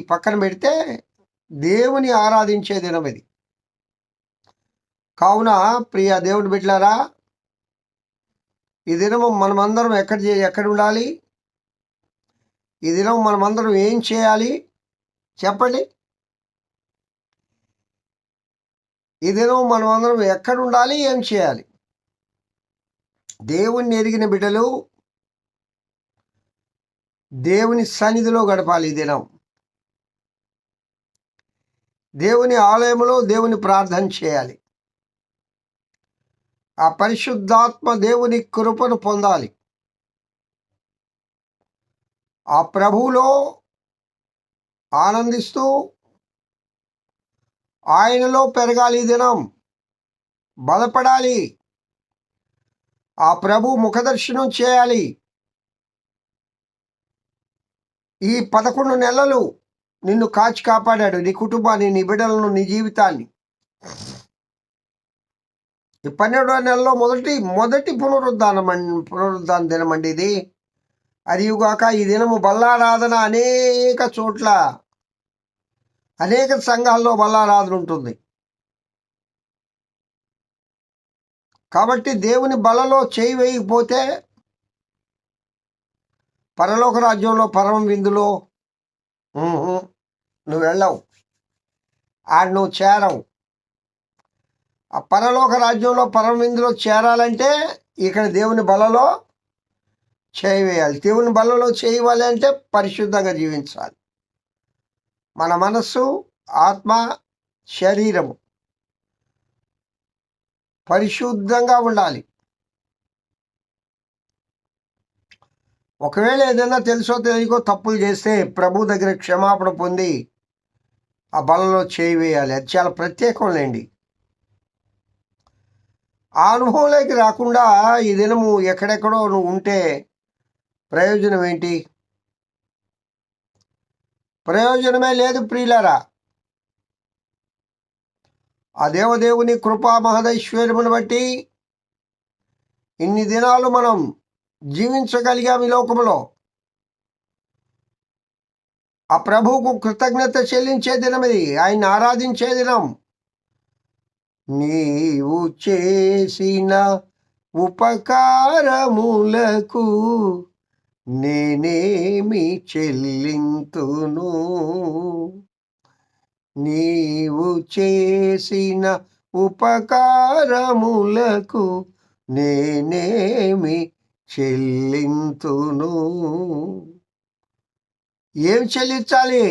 పక్కన పెడితే దేవుని ఆరాధించే దినం ఇది. కావున ప్రియ దేవుని బిడ్డలారా, ఈ దినము మనమందరం ఎక్కడ ఉండాలి? ఈ దినం మనమందరం ఏం చేయాలి చెప్పండి? ఈ దినం మనమందరం ఎక్కడ ఉండాలి, ఏం చేయాలి? దేవుణ్ణి ఎరిగిన బిడ్డలు దేవుని సన్నిధిలో గడపాలి. ఈ దినం దేవుని ఆలయంలో దేవుని ప్రార్థన చేయాలి. ఆ పరిశుద్ధాత్మ దేవుని కృపను పొందాలి. ఆ ప్రభువులో ఆనందిస్తూ ఆయనలో పెరగాలి. ఈ దినం బలపడాలి. ఆ ప్రభు ముఖదర్శనం చేయాలి. ఈ 11 నెలలు నిన్ను కాచి కాపాడాడు, నీ కుటుంబాన్ని, నీ బిడ్డలను, నీ జీవితాన్ని. ఈ 12వ నెలలో మొదటి పునరుద్ధాన దినం అండి ఇది. అదిగాక ఈ దినము బల్లారాధన అనేక చోట్ల, అనేక సంఘాల్లో బల్లారాధన ఉంటుంది. కాబట్టి దేవుని బలలో చేయి వేయకపోతే పరలోక రాజ్యంలో పరమ విందులో నువ్వు వెళ్ళవు, ఆడ నువ్వు చేరవు. ఆ పరలోక రాజ్యంలో పరమ విందులో చేరాలంటే ఇక్కడ దేవుని బలలో చేయి వేయాలి. దేవుని బలలో చేయవాలి అంటే పరిశుద్ధంగా జీవించాలి. మన మనస్సు, ఆత్మ, శరీరము పరిశుద్ధంగా ఉండాలి. ఒకవేళ ఏదైనా తెలుసో తెలియకో తప్పులు చేస్తే ప్రభు దగ్గర క్షమాపణ పొంది ఆ బలలో చేయి వేయాలి. అది చాలా ప్రత్యేకం లేండి. ఆ అనుభవంలోకి రాకుండా ఈ దినము ఎక్కడెక్కడో నువ్వు ఉంటే ప్రయోజనం ఏంటి? ప్రయోజనమే లేదు ప్రియులారా. ఆ దేవదేవుని కృపా మహదైశ్వర్యమును బట్టి ఇన్ని దినాలు మనం జీవించగలిగాం ఈ లోకములో. ఆ ప్రభువుకు కృతజ్ఞత చెల్లించే దినం ఇది, ఆయన్ని ఆరాధించే దినం. నీవు చేసిన ఉపకారములకు నేనేమి చెల్లింతును? నీవు చేసిన ఉపకారములకు నేనేమి చెల్లింతును? ఏం చెల్లించాలి?